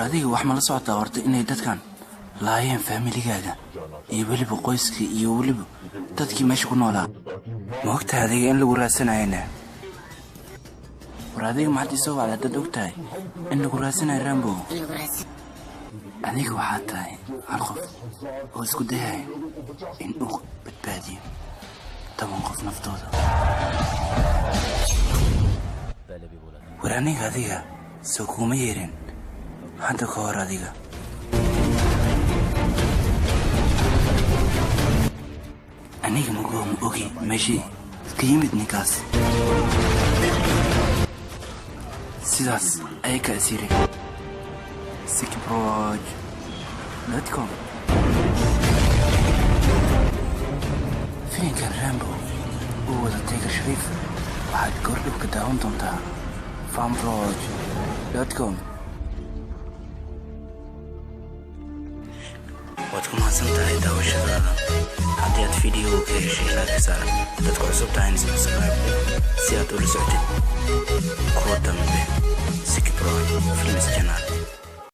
adiga wax ma la socotaa horta inay dadkan laayeen familigaaga iyo weliba qoyska iyo weliba dadkii meesha ku noolaa ma ogtahay adiga in lagu raasanayana war adiga maxaad isoo wacdaa dad ogtahay in lagu raasanayo Rambo adiga waxaa tahay hal qof oo isku dayaya in uu badbaadiyo 10 qof naftooda war aniga adiga soo kuma yeerin hadda ka hor adiga aniga ma ogi meeshii ka yimid ninkaas sidaas ay ka asiri sikproj.com fiinkan Rambo uu wada Tiger Shariif waxaad goordhow ka daawan doontaa farmproj.com waad ku mahadsantahay daawashadaada haddii aad fiidiyowga ka heshay like saar dadku cusub tahay subscribe si aad ula socotid kuwa dambe sikproj films channel